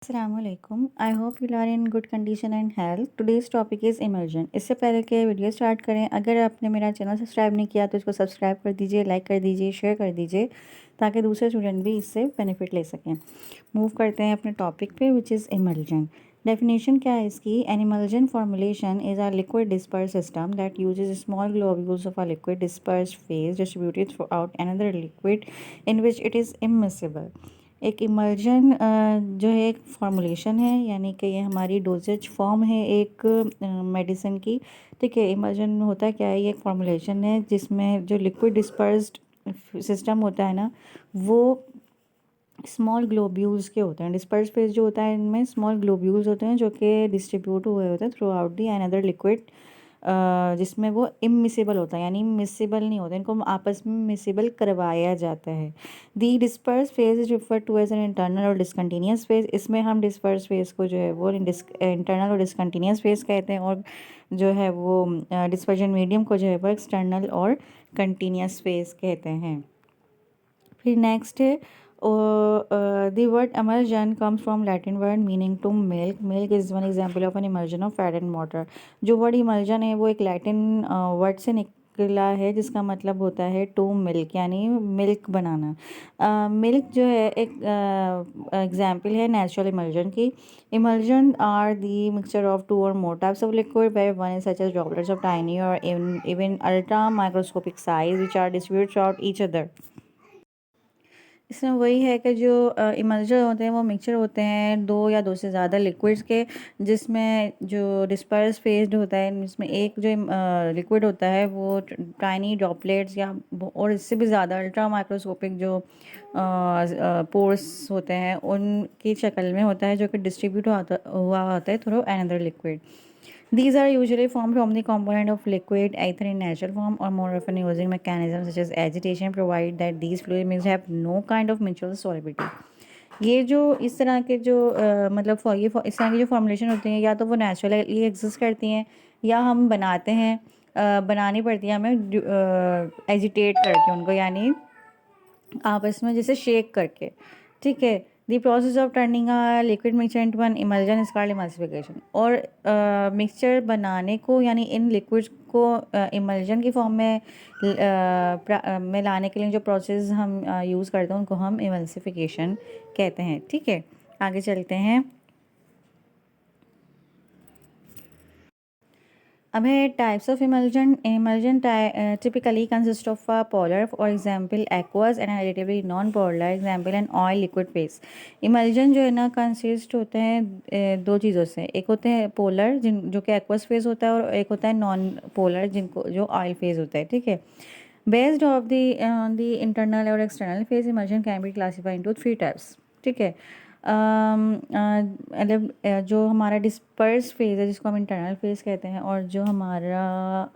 Assalamualaikum. I hope you are in good condition and health. Today's topic is immersion. इससे पहले कि video start करें, अगर आपने मेरा चैनल सब्सक्राइब नहीं किया तो इसको सब्सक्राइब कर दीजिए, लाइक कर दीजिए, शेयर कर दीजिए ताकि दूसरे स्टूडेंट भी इससे बेनिफिट ले सकें। मूव करते हैं अपने टॉपिक पे विच इज़ इमल्जन। डेफिनेशन क्या है इसकी? An emulsion formulation is a liquid disperse system that uses small globules of a liquid disperse phase distributed throughout another liquid in which it is immiscible. एक emulsion जो है एक formulation है, यानी कि ये हमारी डोजेज फॉर्म है एक मेडिसिन की। ठीक है, इमल्जन होता क्या है? ये एक फॉर्मुलेशन है जिसमें जो लिक्विड डिस्पर्स्ड सिस्टम होता है ना, वो स्मॉल ग्लोब्यूल्स के होते हैं। डिस्पर्स फेज जो होता है इनमें स्मॉल ग्लोब्यूल्स होते हैं जो कि डिस्ट्रीब्यूट हुए होते हैं through out the another liquid, जिसमें वो इमिसिबल होता है, यानी मिसिबल नहीं होता, इनको आपस में मिसिबल करवाया जाता है। The disperse phase is refer to as an internal or discontinuous phase. इसमें हम डिस्पर्स फेज को जो है वो इंटरनल और डिसकंटिन्यूस फेज कहते हैं, और जो है वो डिस्पर्जन मीडियम को जो है वो एक्सटर्नल और कंटिन्यूस फेज कहते हैं। फिर नेक्स्ट है the word emergen comes from Latin word meaning to milk. Milk is one example of an immersion of fat and water. जो वर्ड immersion है वो एक लैटिन वर्ड से निकला है जिसका मतलब होता है टू मिल्क, यानी मिल्क बनाना। मिल्क जो है एक एग्जाम्पल है नेचुरल इमल्जन की। Emulsion are the mixture of two or more types of liquid where one is such as droplets of tiny or even ultra microscopic size which are distributed through each other. इसमें वही है कि जो इमल्जर होते हैं वो mixture होते हैं दो या दो से ज़्यादा लिक्विड्स के, जिसमें जो डिस्पर्स फेज्ड होता है जिसमें एक जो लिक्विड होता है वो टाइनी ड्रॉपलेट्स या और इससे भी ज़्यादा अल्ट्रा माइक्रोस्कोपिक जो पोर्स होते हैं उनकी शक्ल में होता है, जो कि डिस्ट्रीब्यूट हुआ होता है through another liquid. These are usually formed from the component of liquid either in natural form or more often using mechanisms such as agitation, provide that these fluid mixtures have no kind of mutual solubility. ये जो इस तरह के जो इस तरह की जो फॉर्मुलेशन होती हैं या तो वो नेचुरली एग्जिस्ट करती हैं या हम बनाते हैं, बनानी पड़ती है हमें एजिटेट करके उनको, यानी आपस में जैसे शेक करके। ठीक है, the process of turning a liquid mixture into an emulsion is called emulsification. और मिक्सचर बनाने को यानी इन लिक्विड्स को इमल्जन की फॉर्म में लाने के लिए जो प्रोसेस हम यूज़ करते हैं उनको हम इमल्सिफिकेशन कहते हैं। ठीक है, आगे चलते हैं। अब है types of emulsion. Emulsion typically consist of a polar, for example aqueous, and a relatively non polar, example an oil liquid phase। Emulsion जो है ना कंसिस्ट होते हैं दो चीज़ों से, एक होते हैं पोलर जिन जो कि एक्वस फेज होता है, और एक होता है नॉन पोलर जिनको जो ऑयल फेज होता है। ठीक है, बेस्ड ऑफ द इंटरनल और external phase emulsion can be classified into three types. ठीक है, मतलब जो हमारा डिस्पर्स फेज़ है जिसको हम इंटरनल फेज़ कहते हैं, और जो हमारा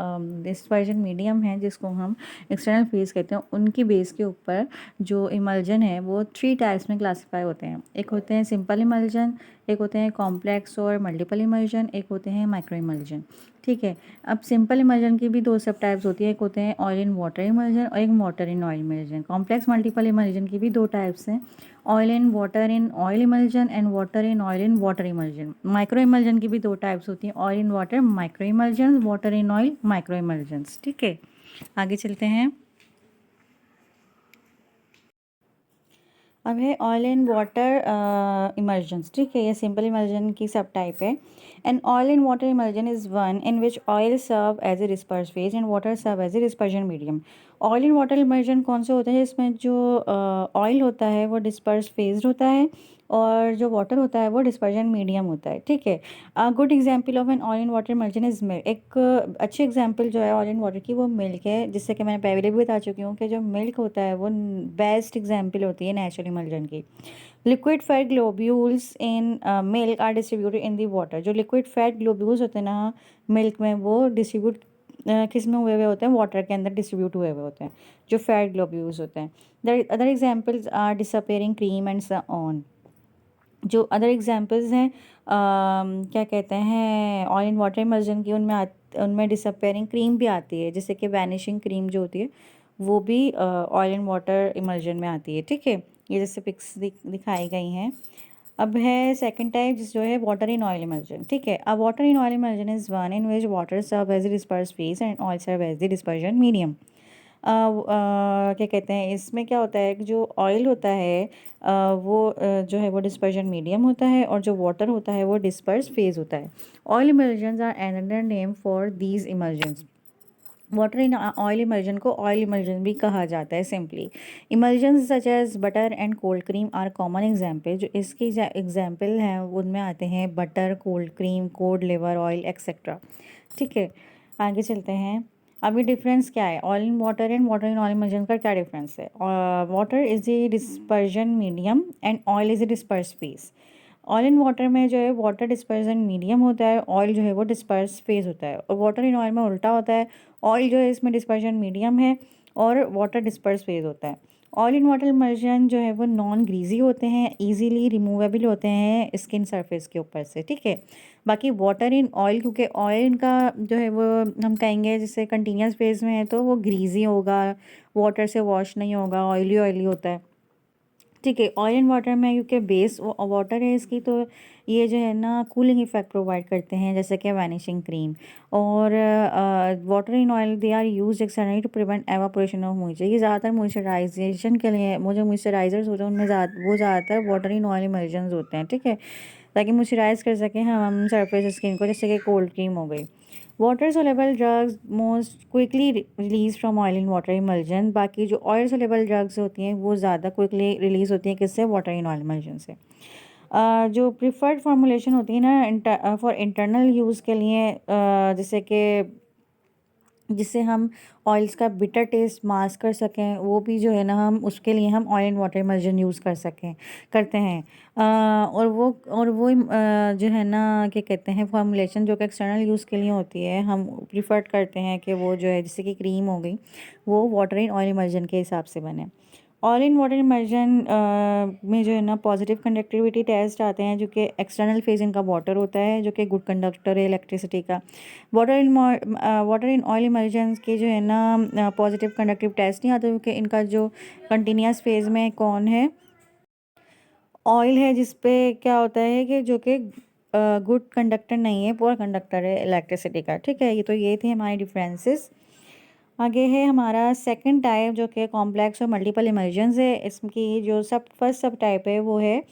डिस्पर्जन मीडियम है जिसको हम एक्सटर्नल फेज़ कहते हैं, उनकी बेस के ऊपर जो इमल्जन है वो थ्री टाइप्स में क्लासीफाई होते हैं। एक होते हैं सिंपल इमल्जन, एक होते हैं कॉम्प्लेक्स और मल्टीपल इमल्जन, एक होते हैं माइक्रो इमल्जन। ठीक है, अब सिंपल इमल्जन की भी दो सब टाइप्स होती है, एक होते हैं ऑयल इन वाटर इमल्जन और एक water in oil emulsion. Complex multiple emulsion की भी दो टाइप्स हैं, oil in water in oil emulsion and water in oil in water emulsion. Micro emulsion की भी दो टाइप्स होती हैं, oil in water micro emulsion, water in oil micro emulsions. ठीक है, आगे चलते हैं। अब है ऑयल एंड वाटर इमल्जन्स। ठीक है, ये सिंपल इमल्जन की सब टाइप है। And oil and water emulsion is one in which oil serve as a disperse phase and water serve as a dispersion medium. Oil and water emulsion कौन से होते हैं? जिसमें जो ऑयल होता है वो डिस्पर्स फेज्ड होता है और जो वाटर होता है वो डिस्पर्जन मीडियम होता है। ठीक है, good example of an oil and water emulsion is milk. एक अच्छी एग्जाम्पल जो है ऑयल एंड वाटर की वो मिल्क है, जिससे कि मैंने पहले भी बता चुकी हूँ कि जो मिल्क होता है वो बेस्ट एग्जाम्पल होती है नेचुरल इमल्जन की। Liquid fat globules in milk are distributed in the water. जो लिक्विड फैट ग्लोब्यूल्स होते हैं ना मिल्क में, वो डिस्ट्रीब्यूट किस में हुए हुए होते हैं? वाटर के अंदर डिस्ट्रीब्यूट हुए हुए होते हैं, जो फैट ग्लोब्यूल्स होते हैं। The other examples are disappearing cream and so on. जो अदर एग्जांपल्स हैं क्या कहते हैं ऑयल एंड वाटर इमल्जन की, उनमें डिसअपेयरिंग क्रीम भी आती है, जैसे कि वैनिशिंग क्रीम जो होती है वो भी ऑयल एंड वाटर इमल्जन में आती है। ठीक है, ये जैसे पिक्स दिखाई गई हैं। अब है सेकंड टाइप जिस जो है वाटर इन ऑयल इमल्जन, ठीक है। अब water in oil emulsion is one in which water serve as the disperse phase and oil serve as the dispersion medium. क्या कहते हैं, इसमें क्या होता है कि जो ऑयल होता है वो जो है वो डिस्पर्जन मीडियम होता है, और जो वाटर होता है वो डिस्पर्स फेज होता है। Oil emulsions are another name for these emulsions. Water in oil emulsion को ऑयल इमल्जन भी कहा जाता है simply. Emulsions such as butter and cold cream are common example. जो इसके एग्जाम्पल हैं उनमें आते हैं butter, cold cream, cod liver oil etcetera, ठीक है। आगे चलते हैं। अभी डिफरेंस क्या है oil in water and water in oil emulsion का, क्या डिफरेंस है। Water is a dispersion medium and oil is a disperse phase. Oil in water में जो है वाटर डिस्पर्जन मीडियम होता है, ऑयल जो है वो डिस्पर्स फेज होता है। और वाटर इन ऑयल में उल्टा होता है, ऑयल जो है इसमें डिस्पर्जन मीडियम है और वाटर डिस्पर्स फेज होता है। ऑयल इन वाटर इमल्जन जो है वो नॉन ग्रीजी होते हैं, इजीली रिमूवेबल होते हैं स्किन सरफेस के ऊपर से, ठीक है। बाकी वाटर इन ऑयल, क्योंकि ऑयल का जो है वो हम कहेंगे जैसे कंटिन्यूस फेज में है तो वो ग्रीजी होगा, वाटर से वॉश नहीं होगा, ऑयली ऑयली होता है, ठीक है। ऑयल एंड वाटर में क्योंकि बेस वाटर है इसकी, तो ये जो है ना कूलिंग इफेक्ट प्रोवाइड करते हैं जैसे कि वैनिशिंग क्रीम। और water in oil they are use externally to prevent evaporation of moisture. ये ज़्यादातर मॉइस्चराइजेशन के लिए, मुझे मॉइस्चराइजर्स होते हैं उनमें ज़्यादातर वाटर इन ऑयल इमल्जन्स होते हैं, ठीक है, ताकि मॉइस्चराइज कर सकें हम सरफेस स्किन को, जैसे कि कोल्ड क्रीम हो गई। Water soluble drugs most quickly release from oil in water emulsion. बाकी जो ऑयल सोलेबल ड्रग्स होती हैं वो ज़्यादा क्विकली रिलीज होती हैं किससे, वाटर इन ऑयल इमल्जन से। जो प्रिफर्ड फार्मूलेशन होती है ना फॉर इंटरनल यूज़ के लिए, जैसे कि जिससे हम ऑयल्स का बिटर टेस्ट मास्क कर सकें, वो भी जो है ना हम उसके लिए हम oil and water emulsion use करते हैं। जो है ना क्या कहते हैं फॉर्मुलेशन जो कि एक्सटर्नल यूज़ के लिए होती है, हम प्रिफर करते हैं कि वो जो है जैसे कि क्रीम हो गई वो वाटर इन ऑयल इमल्जन के हिसाब से बने। ऑयल इन वाटर इमल्जन में जो है ना पॉजिटिव कंडक्टिविटी टेस्ट आते हैं, जो कि एक्सटर्नल फेज इनका वाटर होता है जो कि गुड कंडक्टर है इलेक्ट्रिसिटी का। वाटर इन ऑयल इमल्जन के जो है ना पॉजिटिव कंडक्टिव टेस्ट नहीं आते, क्योंकि इनका जो कंटिन्यूस फेज में कौन है, ऑयल है, जिस पे क्या होता है कि जो कि गुड कंडक्टर नहीं है, पुअर कंडक्टर है इलेक्ट्रिसिटी का, ठीक है। ये थे हमारे डिफरेंसेस। आगे है हमारा सेकंड टाइप जो कि कॉम्प्लेक्स और मल्टीपल इमल्जन्स है। इसकी जो फर्स्ट सब टाइप है वो है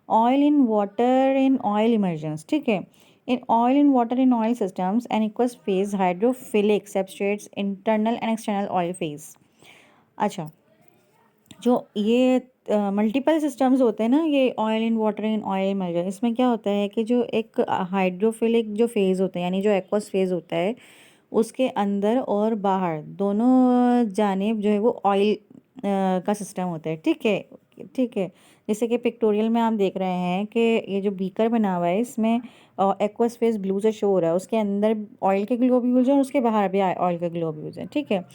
oil in water in oil emulsions, ठीक है। In oil in water in oil systems and aqueous phase hydrophilic substrates internal and external oil phase. अच्छा, जो ये मल्टीपल सिस्टम्स होते हैं ना, ये oil in water in oil emulsion, इसमें क्या होता है कि जो एक हाइड्रोफिलिक जो फेज़ होता है यानी जो एक्वस फेज़ होता है, उसके अंदर और बाहर दोनों जानिब जो है वो ऑयल का सिस्टम होता है, ठीक है, ठीक है। जैसे कि पिक्टोरियल में आप देख रहे हैं कि ये जो बीकर बना हुआ है इसमें एक्वस फेज ब्लू से शो हो रहा है, उसके अंदर ऑयल के ग्लोब्यूल्स हैं और उसके बाहर भी ऑयल के ग्लोब्यूल्स हैं, ठीक है।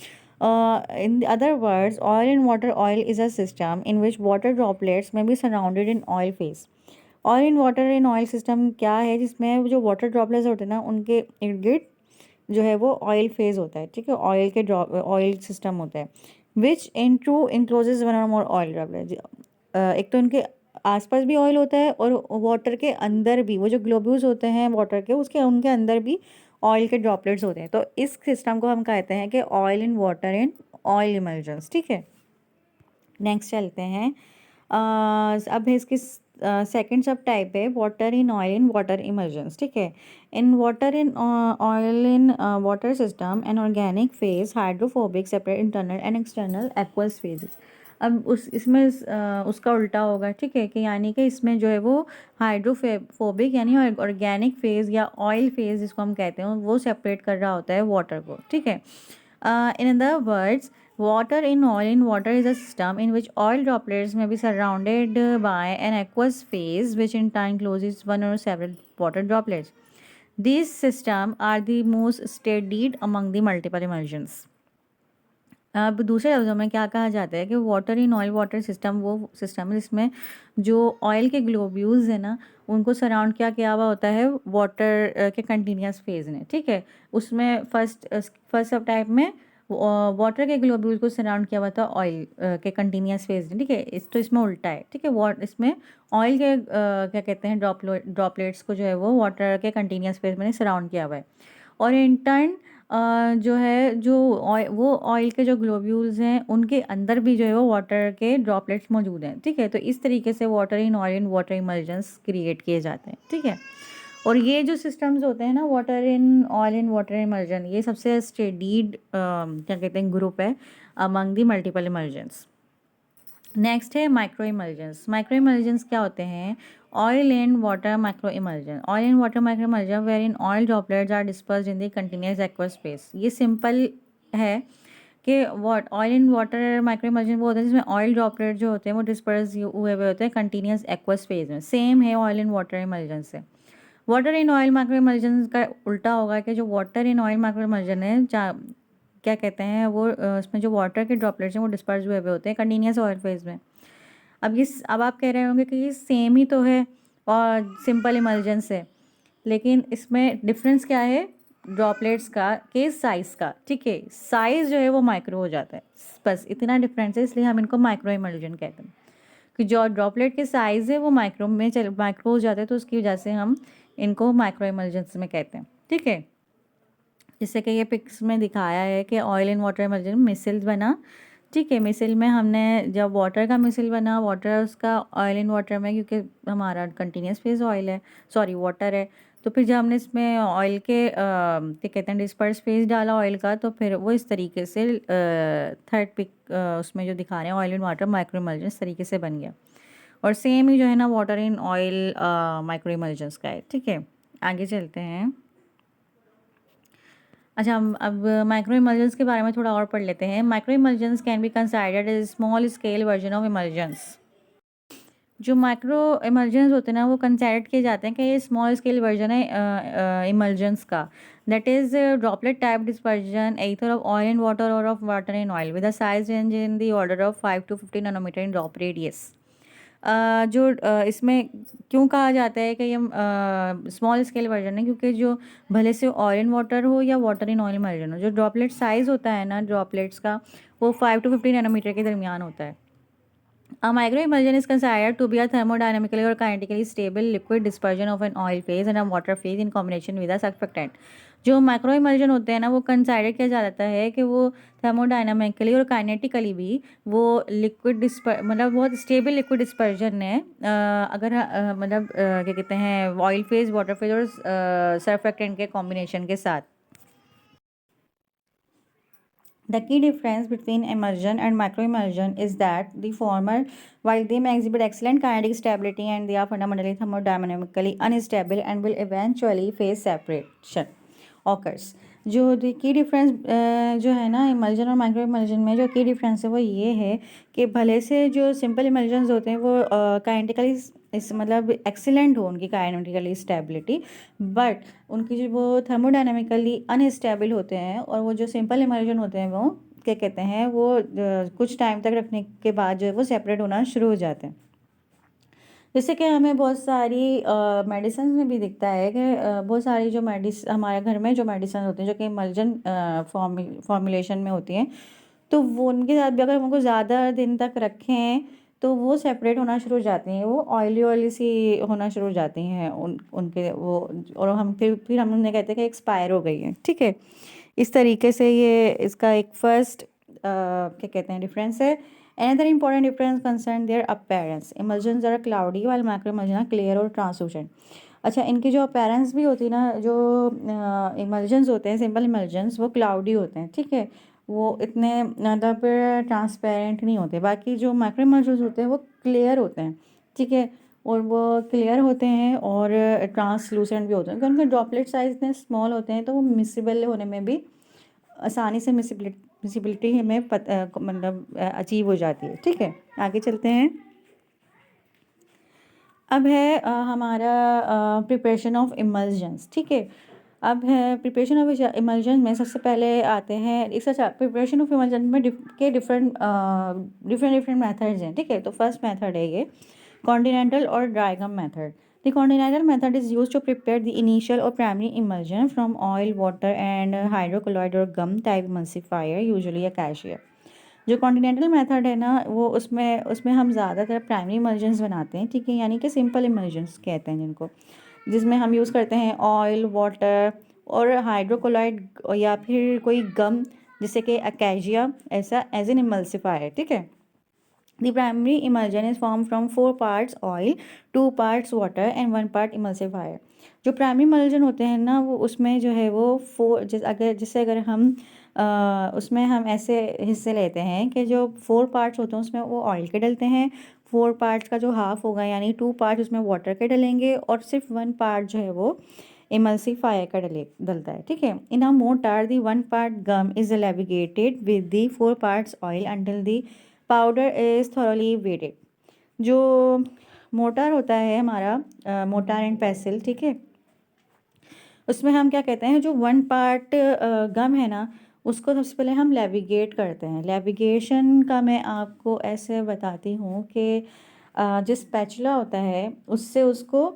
In other words, oil in water oil is a system in which water droplets may be surrounded in oil phase. Oil in water in oil system क्या है, जिसमें जो वाटर ड्रॉपलेट्स होते हैं ना उनके इर्द गिर्द जो है वो ऑयल फेज होता है, ठीक है, ऑयल के ऑयल सिस्टम होता है, विच इन टू इनक्लोजेज वन और मोर ऑयल ड्रॉपलेट्स। एक तो उनके आसपास भी ऑयल होता है और वाटर के अंदर भी वो जो ग्लोब्यूल्स होते हैं वाटर के, उसके उनके अंदर भी ऑयल के ड्रॉपलेट्स होते हैं। तो इस सिस्टम को हम कहते हैं कि oil in water in oil emulsions, ठीक है। नेक्स्ट चलते हैं। अब है इसकी सेकंड सब टाइप है वाटर इन वाटर इमल्जन्स, ठीक है। इन water in oil in water system an organic phase hydrophobic separate internal and external aqueous phases. अब इसमें उसका उल्टा होगा, ठीक है, कि यानी कि इसमें जो है वो हाइड्रोफोबिक यानी ऑर्गेनिक फेज या ऑयल फेज जिसको हम कहते हैं वो सेपरेट कर रहा होता है वाटर को, ठीक है। In other words, water in water is a system in which oil droplets may be surrounded by an aqueous phase, which in turn encloses one or several water droplets. These systems are the most studied among the multiple emulsions. अब दूसरे लफ्ज़ों में क्या कहा जाता है कि water in oil water system वो सिस्टम है जिसमें जो ऑयल के ग्लोब्यूल्स है ना उनको सराउंड क्या किया हुआ होता है वाटर के कंटिन्यूस फेज में, ठीक है। उसमें फर्स्ट सब टाइप में वाटर के ग्लोब्यूल को सराउंड किया हुआ था ऑयल के कंटिन्यूस फेज ने, ठीक है। तो इसमें उल्टा है, ठीक है। इसमें ऑयल के क्या कहते हैं ड्रॉपलेट्स को जो है वो वाटर के कंटिन्यूस फेज में सराउंड किया हुआ है। और इन टर्न जो है वो ऑयल के जो ग्लोब्यूल्स हैं उनके अंदर भी जो है वो वाटर के ड्रॉपलेट्स मौजूद हैं, ठीक है। तो इस तरीके से water in oil in water emulsions create किए जाते हैं, ठीक है। और ये जो सिस्टम्स होते हैं ना, water in oil in water emulsion, ये सबसे स्टडीड क्या कहते हैं ग्रुप है among the multiple emulsions. Next है माइक्रो इमल्जन्स। माइक्रो इमल्जन्स क्या होते हैं? Oil and water micro emulsion. Oil and water micro emulsion where in oil droplets are dispersed in the continuous aqueous phase. ये simple है कि oil and water micro emulsion वो होता है जिसमें ऑयल ड्रॉपलेट जो होते हैं वो डिस्पर्स हुए हुए होते हैं कंटिन्यूस एक्वस फेज में। सेम है ऑयल एंड वाटर इमल्जन से। Water in oil micro emulsion का उल्टा होगा कि जो water in oil micro emulsion है क्या कहते हैं वो उसमें जो वाटर के ड्रॉपलेट्स हैं वो डिस्पर्स हुए हुए होते हैं कंटिन्यूस ऑयल फेज में। अब आप कह रहे होंगे कि ये सेम ही तो है और सिंपल इमल्जन से, लेकिन इसमें डिफरेंस क्या है? ड्रॉपलेट्स का के साइज़ का, ठीक है। साइज़ जो है वो माइक्रो हो जाता है, बस इतना डिफरेंस है, इसलिए हम इनको माइक्रो इमल्जन कहते हैं कि जो ड्रॉपलेट के साइज़ है वो माइक्रो हो जाता है, तो उसकी वजह से हम इनको माइक्रो इमल्जन्स में कहते हैं, ठीक है। जैसे कि ये पिक्स में दिखाया है कि oil in water emulsion missile बना, ठीक है। मिसिल में हमने जब वाटर का मिसिल बना, वाटर उसका ऑयल इन वाटर में, क्योंकि हमारा कंटिन्यूस फेज ऑयल है, सॉरी वाटर है। तो फिर जब हमने इसमें ऑयल के क्या कहते हैं डिस्पर्स फेज डाला ऑयल का, तो फिर वो इस तरीके से थर्ड पिक उसमें जो दिखा रहे हैं oil in water micro emulsion इस तरीके से बन गया। और सेम ही जो है ना वाटर इन ऑयल माइक्रो इमल्जन्स का है, ठीक है। आगे चलते हैं। अच्छा, हम अब माइक्रो इमल्जन्स के बारे में थोड़ा और पढ़ लेते हैं। Micro emulsions can be considered as small scale version of emulsions. जो माइक्रो इमल्जन्स होते हैं ना वो कंसाइडर किए जाते हैं कि ये स्मॉल स्केल वर्जन है इमल्जन्स का। That is droplet type dispersion either of oil in water or of water in oil with a size range in the order of 5 to 15 nanometer in drop radius. इसमें क्यों कहा जाता है कि ये small scale version है? क्योंकि जो भले से ऑयल इन वाटर हो या वाटर इन ऑयल वर्जन हो, जो ड्रॉपलेट साइज़ होता है ना ड्रॉपलेट्स का, वो 5 to 15 नैनोमीटर के दरमियान होता है। A microemulsion is considered to be a thermodynamically or kinetically stable liquid dispersion of an oil phase and a water phase in combination with a surfactant। जो माइक्रो इमल्जन होते हैं ना वो कंसाइडर किया जाता है कि वो थर्मोडायनामिकली और काइनेटिकली भी वो लिक्विड मतलब बहुत स्टेबल लिक्विड डिस्पर्जन है। अगर क्या कहते हैं ऑयल फेज वाटर फेज और सर्फेक्टेंट के कॉम्बिनेशन के साथ। The key difference between immersion and microimmersion is that the former, while they may exhibit excellent kinetic stability and they are fundamentally thermodynamically unstable and will eventually face separation occurs। जो की difference जो है ना emulsion और micro emulsion में, जो की difference है वो ये है कि भले से जो सिंपल इमल्जन्स होते हैं वो काइनेटिकली इस मतलब एक्सीलेंट हो उनकी काइनेटिकली स्टेबिलिटी, बट उनकी जो वो थर्मोडायनामिकली अनस्टेबल होते हैं। और वो जो सिंपल इमल्जन होते हैं वो क्या कहते हैं वो कुछ टाइम तक रखने के बाद जो है वो सेपरेट होना शुरू हो जाते हैं। जैसे कि हमें बहुत सारी मेडिसिन में भी दिखता है कि बहुत सारी जो हमारे घर में जो मेडिसिन होती हैं जो कि इमल्जन फॉर्मुलेशन में होती हैं, तो वो उनके साथ भी अगर हम उनको ज़्यादा दिन तक रखें तो वो सेपरेट होना शुरू हो जाती हैं, वो ऑयली ऑयली सी होना शुरू हो जाती हैं उनके वो। और हम फिर हम उन्हें कहते हैं कि एक्सपायर हो गई है, ठीक है। इस तरीके से ये इसका एक फर्स्ट क्या कहते हैं डिफरेंस है। Another important difference concern their appearance. Emulsions are cloudy while macroemulsions are clear और translucent। अच्छा, इनकी जो अपीयरेंस भी होती है ना, जो इमल्जन्स होते हैं सिंपल इमल्जन्स वो क्लाउडी होते हैं, ठीक है। वो इतने मतलब ट्रांसपेरेंट नहीं होते। बाकी जो माइक्रो इमल्जन्स होते हैं वो क्लियर होते हैं, ठीक है। और वो क्लियर होते हैं और ट्रांसलूसेंट भी होते हैं, क्योंकि उनके ड्रॉपलेट साइज इतने स्मॉल होते हैं तो वो मिसिबल होने में भी आसानी से मिसिबिलिटी हमें मतलब अचीव हो जाती है, ठीक है। आगे चलते हैं। अब है हमारा प्रिपरेशन ऑफ इमल्जन्स, ठीक है। अब है प्रिपरेशन ऑफ इमल्जन में सबसे पहले आते हैं इसका प्रिपरेशन ऑफ इमल्जन में डिफरेंट मेथड्स हैं, ठीक है। तो फर्स्ट मेथड है ये कॉन्टिनेंटल और ड्राइगम method, The continental method is used to prepare the initial or primary emulsion from oil, water and hydrocolloid or gum type emulsifier, usually acacia. जो continental method है ना वो उसमें उसमें हम ज़्यादातर प्राइमरी इमल्जन्स बनाते हैं, ठीक है, यानी कि सिंपल इमल्जन्स कहते हैं जिनको, जिसमें हम यूज़ करते हैं ऑयल, वाटर और हाइड्रोकोलाइड या फिर कोई गम जैसे कि अकेजिया, ऐसा एज एन इमल्सिफायर, ठीक है। The primary emulsion is formed from 4 parts oil, 2 parts water and 1 part emulsifier. जो प्राइमरी इमल्जन होते हैं ना वो उसमें जो है वो अगर हम उसमें हम ऐसे हिस्से लेते हैं कि जो 4 पार्ट्स होते हैं उसमें वो ऑयल के डलते हैं, 4 पार्ट्स का जो हाफ होगा यानी 2 पार्ट्स उसमें वाटर के डलेंगे और सिर्फ 1 पार्ट जो है वो इमल्सिफायर का डलता है, ठीक है। In a mortar the 1 part gum is levigated with the 4 parts oil until the powder is thoroughly wetted. जो मोटार होता है हमारा मोटार एंड पेसिल, ठीक है, उसमें हम क्या कहते हैं जो 1 पार्ट गम है ना उसको सबसे पहले हम लेविगेट करते हैं। लेविगेशन का मैं आपको ऐसे बताती हूँ कि जो स्पैचुला होता है उससे उसको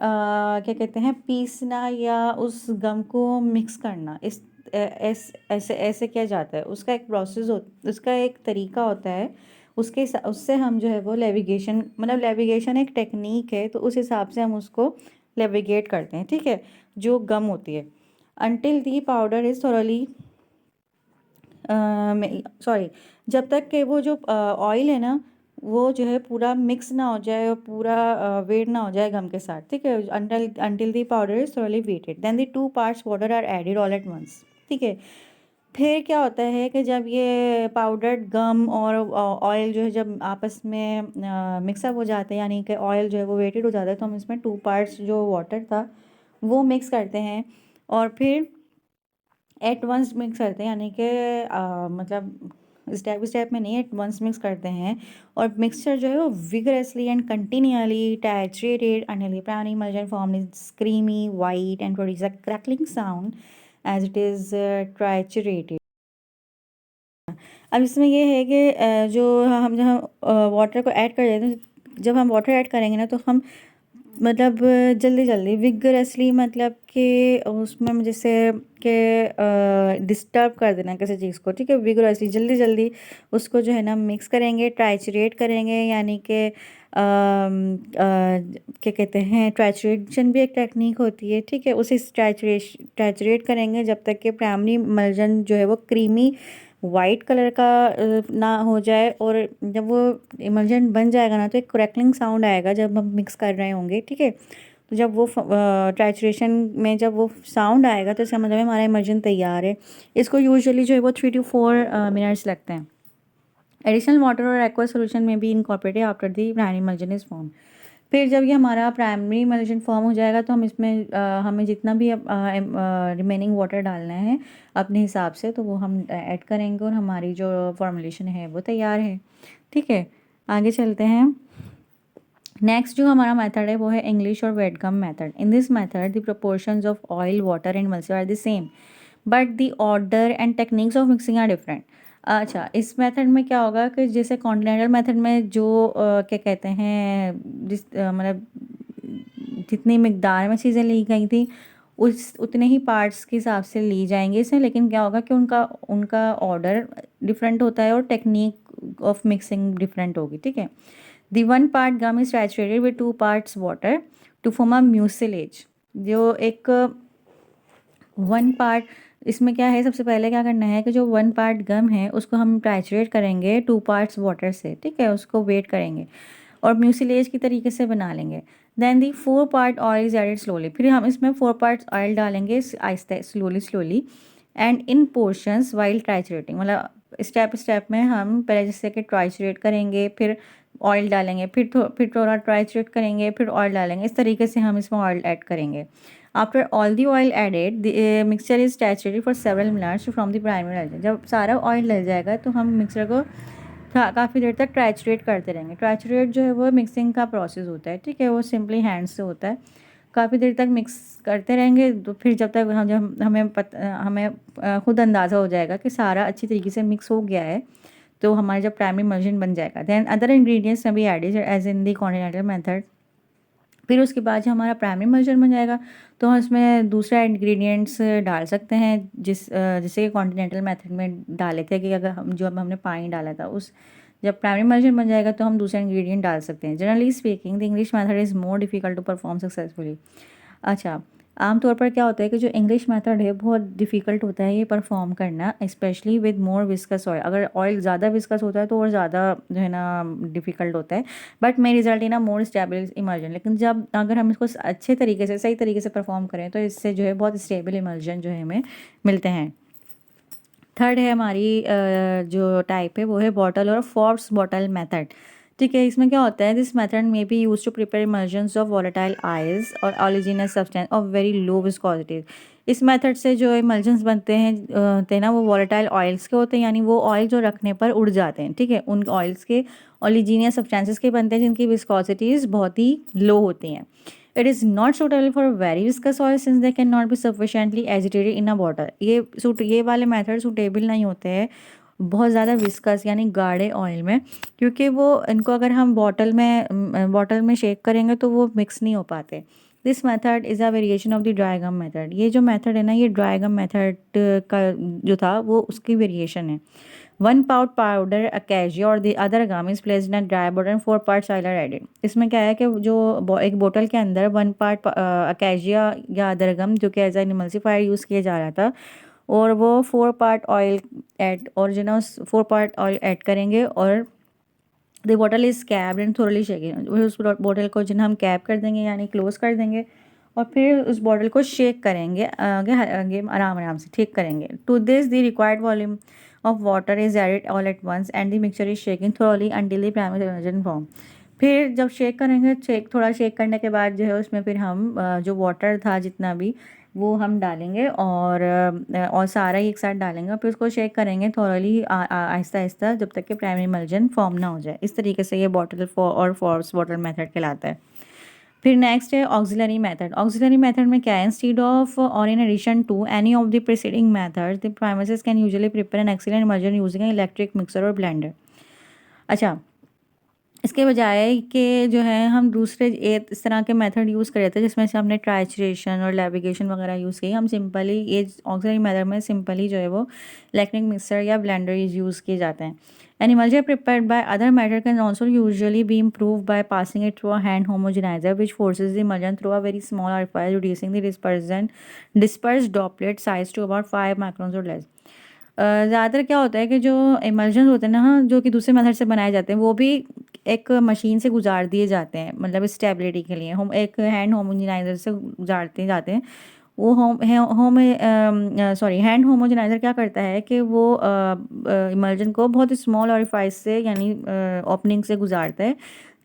क्या कहते हैं पीसना या उस गम को मिक्स करना, इस ऐसे ऐसे किया जाता है। उसका एक प्रोसेस उसका एक तरीका होता है, उससे हम जो है वो लेविगेशन, मतलब लेविगेशन एक टेक्निक है, तो उस हिसाब से हम उसको लेविगेट करते हैं, ठीक है, जो गम होती है। Until the powder is thoroughly sorry, जब तक कि वो जो ऑयल है ना वो जो है पूरा मिक्स ना हो जाए और पूरा वेट ना हो जाए गम के साथ, ठीक है। Until the powder is thoroughly wetted then the 2 parts water are added all at once, ठीक है। फिर क्या होता है कि जब ये पाउडर्ड गम और ऑयल जो है जब आपस में मिक्सअप हो जाते हैं यानी कि ऑयल जो है वो वेटेड हो जाता है, तो हम इसमें 2 पार्ट्स जो वाटर था वो मिक्स करते हैं और फिर एट वंस मिक्स करते हैं, यानी कि मतलब स्टेप में नहीं, एट वंस मिक्स करते हैं। और मिक्सचर जो है वो vigorously and continuously titrated until the primary emulsion form is creamy white and produce a crackling sound as it is triturated. अब इसमें ये है कि जो हम जब वाटर को ऐड कर देते हैं, जब हम वाटर ऐड करेंगे ना तो हम मतलब जल्दी जल्दी विगरसली, मतलब कि उसमें जैसे कि डिस्टर्ब कर देना किसी चीज़ को, ठीक है, विगरसली जल्दी जल्दी उसको जो है ना मिक्स करेंगे, ट्राइचरेट करेंगे, यानी कि क्या कहते हैं ट्राइचरेशन भी एक टेक्निक होती है, ठीक है। उसे ट्राइचरेट करेंगे जब तक कि प्राइमरी इमल्जन जो है वो क्रीमी वाइट कलर का ना हो जाए, और जब वो इमल्जन बन जाएगा ना तो एक क्रैकलिंग साउंड आएगा जब हम मिक्स कर रहे होंगे, ठीक है। तो जब वो ट्राइचरेशन में जब वो साउंड आएगा तो समझ में हमारा इमल्जन तैयार है। इसको यूजुअली जो है वो 3 to 4 मिनट्स लगते हैं। एडिशनल वाटर और एक्वा सोल्यूशन में भी incorporated after the primary emulsion is form. फिर जब ये हमारा प्राइमरी इमल्जन फॉर्म हो जाएगा तो हम इसमें हमें जितना भी रिमेनिंग वाटर डालना है अपने हिसाब से तो वो हम ऐड करेंगे और हमारी जो फॉर्मुलेशन है वो तैयार है, ठीक है। आगे चलते हैं। नेक्स्ट जो हमारा मेथड है वो है इंग्लिश और wet gum method. In this method the proportions of oil water and emulsifier are the same but the order and techniques of mixing are different. अच्छा, इस मेथड में क्या होगा कि जैसे कॉन्टिनेंटल मेथड में जो क्या कहते हैं जिस मतलब जितनी मिकदार में चीज़ें ली गई थी उस उतने ही पार्ट्स के हिसाब से ली जाएंगी इसमें, लेकिन क्या होगा कि उनका उनका ऑर्डर डिफरेंट होता है और टेक्निक ऑफ मिक्सिंग डिफरेंट होगी, ठीक है। The 1 part gum is saturated with 2 parts water to form a mucilage. जो एक 1 पार्ट, इसमें क्या है सबसे पहले क्या करना है कि जो 1 पार्ट गम है उसको हम टाइट्रेट करेंगे 2 पार्ट्स वाटर से, ठीक है, उसको वेट करेंगे और म्यूसिलेज की तरीके से बना लेंगे। Then the 4 part oil is added slowly, फिर हम इसमें 4 पार्ट्स ऑयल डालेंगे आहिस्ता slowly and in portions while triturating, मतलब स्टेप में हम पहले जैसे कि ट्राइचरेट करेंगे, फिर ऑयल डालेंगे, फिर थोड़ा ट्राइचरेट करेंगे, फिर ऑयल डालेंगे, इस तरीके से हम इसमें ऑयल ऐड करेंगे। After all the oil added the mixture is saturated for several minutes from the primary. जब सारा ऑयल डल जाएगा तो हम मिक्सर को काफ़ी देर तक ट्राइचरेट करते रहेंगे। ट्राइचरेट जो है वो मिक्सिंग का प्रोसेस होता है, ठीक है, वो सिंपली हैंड से होता है। काफ़ी देर तक मिक्स करते रहेंगे तो फिर जब तक हमें खुद अंदाज़ा हो जाएगा कि सारा अच्छी तरीके से मिक्स हो गया है तो हमारा जब प्राइमरी इमल्जन बन जाएगा। देन अदर इंग्रेडिएंट्स में भी added as in the continental method फिर उसके बाद जो हमारा प्राइमरी इमल्जन बन जाएगा तो हम इसमें दूसरा इंग्रेडिएंट्स डाल सकते हैं जैसे कि कॉन्टिनेंटल मेथड में डाले थे कि अगर हम जो अब हमने पानी डाला था उस जब प्राइमरी इमल्जन बन जाएगा तो हम दूसरा इंग्रेडिएंट डाल सकते हैं। Generally speaking the English method is more difficult to perform successfully. अच्छा, आमतौर पर क्या होता है कि जो इंग्लिश मेथड है बहुत डिफ़िकल्ट होता है ये परफॉर्म करना, specially with more viscous oil. अगर ऑयल ज़्यादा विस्कस होता है तो और ज़्यादा जो है ना डिफ़िकल्ट होता है, but may result in a more stable emulsion. लेकिन जब अगर हम इसको अच्छे तरीके से सही तरीके से परफॉर्म करें तो इससे जो है बहुत स्टेबल इमल्जन जो है हमें मिलते हैं। थर्ड है हमारी जो टाइप है वो है बॉटल और फोर्स बॉटल मेथड। ठीक है, इसमें क्या होता है, दिस मेथड में be use to prepare emulsions of volatile oils or oleaginous substance of very low viscosity. इस मेथड से जो इमल्जन्स बनते हैं ते ना वो वॉलेटाइल ऑयल्स के होते हैं, यानी वो ऑयल जो रखने पर उड़ जाते हैं। ठीक है, उन ऑयल्स के ऑलिजिनियस सब्सटेंसेस के बनते हैं जिनकी विस्कोसिटीज़ बहुत ही लो होती हैं। It is not suitable for very viscous oil since they can not be sufficiently agitated in a bottle. ये वाले मेथड सुटेबल नहीं होते हैं बहुत ज़्यादा विस्कस यानी गाढ़े ऑयल में, क्योंकि वो इनको अगर हम बॉटल में शेक करेंगे तो वो मिक्स नहीं हो पाते। This method is a variation of the dry gum method. ये जो मेथड है ना ये ड्राई गम मेथड का जो था वो उसकी वेरिएशन है। 1 pound पाउडर अकेजिया और the other gum is placed in a dry bottle and 4 parts oil are added. इसमें क्या है कि जो एक बोतल के अंदर 1 part अकेजिया या अदर गम जो कि एज एन इमल्सिफायर यूज़ किया जा रहा था, और वो 4 part ऑयल ऐड और जो ना 4 part ऑयल ऐड करेंगे और the bottle is capped and thoroughly shaking. उस बॉटल को जो हम कैप कर देंगे यानी क्लोज कर देंगे और फिर उस बॉटल को शेक करेंगे आगे आगे आराम आराम से ठीक करेंगे। To this the required volume of water is added all at once and the mixture is shaking thoroughly until the primary emulsion form. फिर जब शेक करेंगे थोड़ा शेक करने के बाद जो है उसमें फिर हम जो वाटर था जितना भी वो हम डालेंगे और सारा ही एक साथ डालेंगे और फिर उसको शेक करेंगे थोरली आहिस्ता आहिस्ता जब तक कि प्राइमरी इमल्जन फॉर्म ना हो जाए। इस तरीके से ये बॉटल और फोर्स बॉटल मेथड कहलाता है। फिर नेक्स्ट है ऑक्सिलरी मेथड। ऑक्सिलरी मेथड में क्या है, instead of or in addition to any of the preceding method the pharmacist can usually prepare an excellent emulsion using electric mixer or blender. अच्छा, इसके बजाय कि जो है हम दूसरे इस तरह के मेथड यूज़ कर रहे थे जिसमें से हमने ट्राइचरेशन और लेविगेशन वगैरह यूज़ की, हम सिंपली ये ऑक्सिलरी मेथड में सिंपली जो है वो इलेक्ट्रिक मिक्सर या ब्लेंडर यूज़ किए जाते हैं। An emulsion prepared by other method can also usually be improve by passing it through a hand homogenizer which forces the emulsion through a very small orifice reducing the disperse droplet size to about 5 microns और less. ज़्यादातर क्या होता है कि जो emulsion होते हैं ना जो कि दूसरे मेथड से बनाए जाते हैं वो भी एक मशीन से गुजार दिए जाते हैं, मतलब स्टेबिलिटी के लिए हम एक हैंड होमोजेनाइजर से गुजारते जाते हैं। वो हैंड होमोजेनाइजर क्या करता है कि वो इमल्जन को बहुत स्मॉल ऑरिफाइस से यानी ओपनिंग से गुजारता है,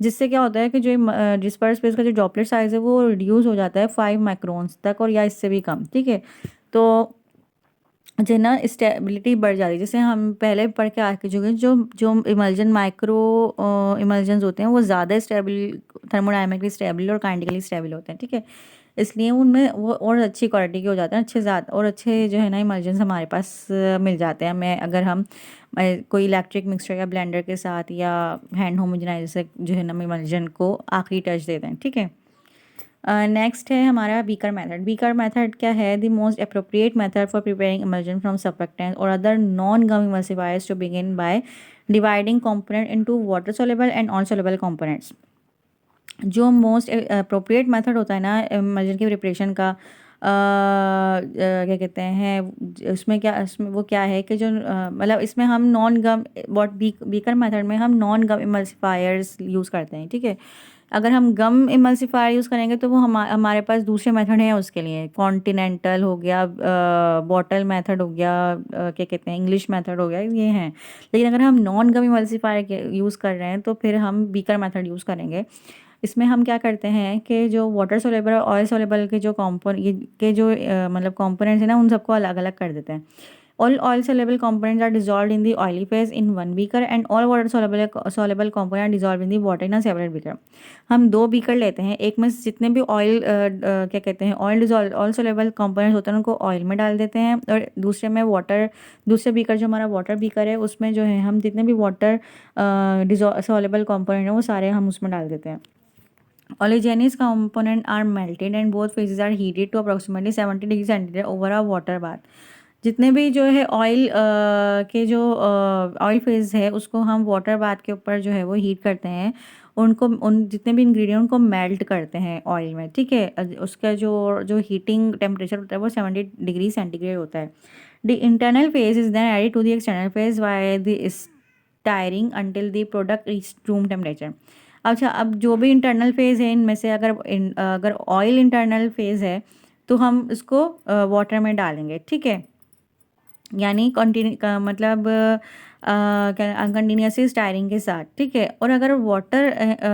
जिससे क्या होता है कि जो डिस्पर्स स्पेस का जो ड्रॉपलेट साइज़ है वो रिड्यूस हो जाता है 5 माइक्रोन्स तक और या इससे भी कम। ठीक है, तो जो ना स्टेबिलिटी बढ़ जाती है, जैसे हम पहले पढ़ के आ चुके हैं जो जो इमल्जन माइक्रो इमल्जन्स होते हैं वो ज़्यादा स्टेबल, थर्मोडायनेमिकली स्टेबल और काइनेटिकली स्टेबल होते हैं। ठीक है, इसलिए उनमें वो और अच्छी क्वालिटी के हो जाते हैं, अच्छे ज़्यादा और अच्छे जो है ना इमल्जन्स हमारे पास मिल जाते हैं हमें अगर हम कोई इलेक्ट्रिक मिक्सचर या ब्लेंडर के साथ या हैंड होमोजेनाइजर से जो है ना इमल्जन को आखिरी टच देते हैं। ठीक है, नेक्स्ट है हमारा बीकर मेथड। बीकर मेथड क्या है, the most appropriate method for preparing emulsion from surfactant or other non gum emulsifiers to begin by dividing component into water soluble and non soluble components. जो most appropriate method होता है ना emulsion की preparation का क्या कहते हैं उसमें वो क्या है कि जो मतलब इसमें हम नॉन गम बीकर मेथड में हम नॉन गम इमल्सिफायर्स यूज़ करते हैं। ठीक है, अगर हम गम इमल्सिफायर यूज़ करेंगे तो वो हमारे पास दूसरे मेथड हैं उसके लिए, कॉन्टिनेंटल हो गया, बॉटल मेथड हो गया, क्या कहते हैं इंग्लिश मेथड हो गया, ये हैं। लेकिन अगर हम नॉन गम इमल्सिफायर यूज़ कर रहे हैं तो फिर हम बीकर मेथड यूज़ करेंगे। इसमें हम क्या करते हैं कि जो वाटर सोल्युबल और ऑयल सोल्युबल के जो मतलब कंपोनेंट्स हैं ना उन सबको अलग अलग कर देते हैं। All oil soluble components are dissolved in the oily phase in one beaker and all water soluble component dissolve in the water in a separate beaker. हम 2 बीकर लेते हैं, एक में जितने भी ऑयल क्या कहते हैं ऑयल सोल्युबल कंपोनेंट्स होते हैं उनको ऑयल में डाल देते हैं और दूसरे में वाटर, दूसरे बीकर जो हमारा वाटर बीकर है उसमें जो है हम जितने भी वाटर सोल्युबल कंपोनेंट हैं वो सारे हम उसमें डाल देते हैं। Oleaginous component are melted and both phases are heated to approximately 70 degree centigrade over a water bath. जितने भी जो है ऑयल के जो ऑयल फेज है उसको हम वाटर बाथ के ऊपर जो है वो हीट करते हैं, उनको उन जितने भी इंग्रेडिएंट को मेल्ट करते हैं ऑयल में, ठीक है। उसका जो जो हीटिंग टेम्परेचर होता है वो 70 डिग्री सेंटीग्रेड होता है। The internal phase is then added to the external phase by the stirring until the product reach room temperature. अच्छा, अब जो भी इंटरनल फेज़ है इनमें से अगर ऑयल इंटरनल फेज़ है तो हम इसको वाटर में डालेंगे, ठीक है। यानी मतलब कंटिन्यूसली स्टायरिंग के साथ, ठीक है। और अगर वाटर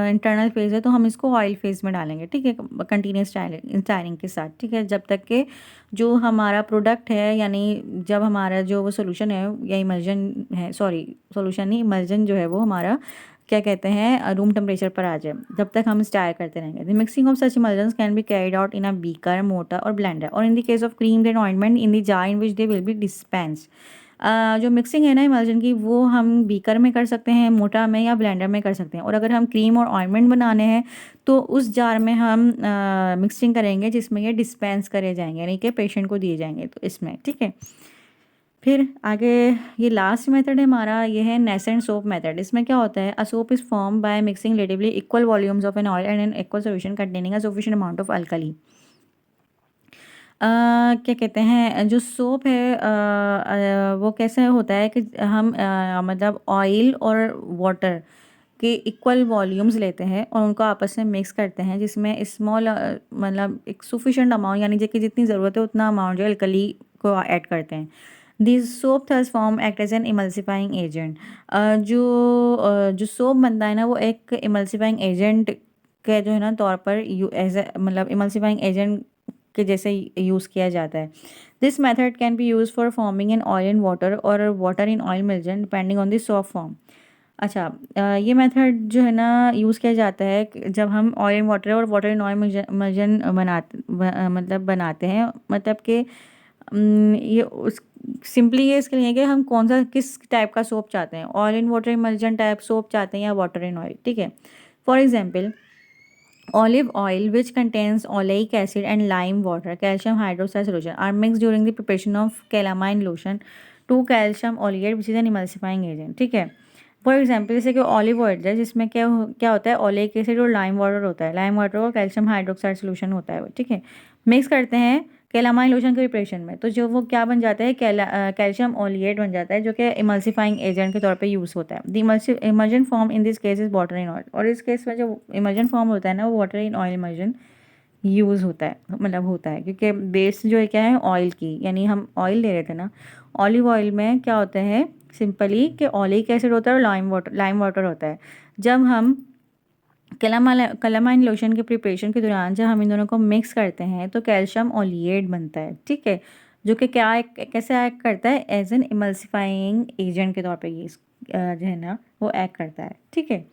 इंटरनल फेज़ है तो हम इसको ऑयल फेज़ में डालेंगे, ठीक है, कंटिन्यूस स्टायरिंग के साथ, ठीक है। जब तक कि जो हमारा प्रोडक्ट है, यानी जब हमारा जो वो सोल्यूशन है या इमल्जन है, सॉरी सोल्यूशन नहीं, इमल्जन जो है वो हमारा क्या कहते हैं रूम टेम्परेचर पर आ जाए, जब तक हम स्टायर करते रहेंगे। The mixing of such emulsions can be carried out in a beaker, mortar or blender, or in the case of cream and ointment in the jar in which they will be dispensed. जो mixing है ना emulsion की, वो हम beaker में कर सकते हैं, मोटा में, या ब्लेंडर में कर सकते हैं। और अगर हम क्रीम और ऑइंटमेंट बनाने हैं तो उस जार में हम मिक्सिंग करेंगे जिसमें ये डिस्पेंस करे जाएंगे, यानी कि पेशेंट को दिए जाएंगे, तो इसमें, ठीक है। फिर आगे ये लास्ट मेथड है हमारा, ये है नेसेंट सोप मेथड। इसमें क्या होता है, a soap is form by mixing relatively equal volumes of an oil and an equal solution containing a sufficient amount of alkali. क्या कहते हैं, जो सोप है वो कैसे होता है कि हम मतलब ऑयल और वाटर के इक्वल वॉल्यूम्स लेते हैं और उनको आपस में मिक्स करते हैं, जिसमें स्मॉल मतलब एक सफिशिएंट अमाउंट, यानी कि जितनी ज़रूरत है उतना अमाउंट जो अल्कली को ऐड करते हैं। This soap thus form act as an emulsifying agent. जो सोप बनता है ना वो एक इमल्सिफाइंग एजेंट के जो है ना तौर पर एज मतलब इमल्सिफाइंग एजेंट के जैसे यूज़ किया जाता है। This method can be use for forming an oil in water or water in oil emulsion depending on the soap form. अच्छा, ये मेथड जो है ना यूज़ किया जाता है जब हम oil in water or water in oil मिल्जन मतलब बनाते हैं, मतलब कि ये उस सिंपली ये इसके लिए कि हम कौन सा किस टाइप का सोप चाहते हैं, oil in water emulsion type soap चाहते हैं या वाटर इन ऑयल, ठीक है। For example, olive oil which contains oleic acid and lime water calcium hydroxide solution are mixed during the preparation of calamine lotion to calcium oleate which is an emulsifying agent, ठीक है। For example जैसे कि olive oil है जिसमें क्या होता है, oleic acid और लाइम वाटर होता है, लाइम वाटर और कैल्शियम हाइड्रोक्साइड सोल्यूशन होता है वो, ठीक है। मिक्स करते हैं कैलामाइन लोशन के प्रिपरेशन में, तो जो वो क्या बन जाता है, कैल्शियम ओलिएट बन जाता है, जो कि इमल्सिफाइंग एजेंट के तौर पे यूज़ होता है। The emulsion form in this case is water in oil, और इस केस में जो इमल्जन फॉर्म होता है ना वो water in oil emulsion use होता है, मतलब होता है, क्योंकि बेस जो है क्या है ऑयल की, यानी हम ऑयल ले रहे थे ना, ऑलिव ऑयल में क्या होता है सिंपली कि ओलिक एसिड होता है और लाइम वाटर होता है। जब हम कैलामाइन लोशन के प्रिपरेशन के दौरान जब हम इन दोनों को मिक्स करते हैं तो कैल्शियम ओलिएट बनता है, ठीक है, जो कि कैसे एक्ट करता है, एज एन इमल्सिफाइंग एजेंट के तौर पे ये जो है ना वो एक्ट करता है, ठीक है।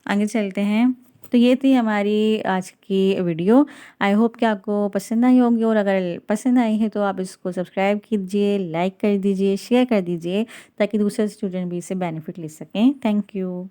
आगे चलते हैं। तो ये थी हमारी आज की वीडियो। आई होप कि आपको पसंद आई होगी, और अगर पसंद आई है तो आप इसको सब्सक्राइब कीजिए, लाइक कर दीजिए, शेयर कर दीजिए, ताकि दूसरे स्टूडेंट भी इससे बेनिफिट ले सकें। Thank you.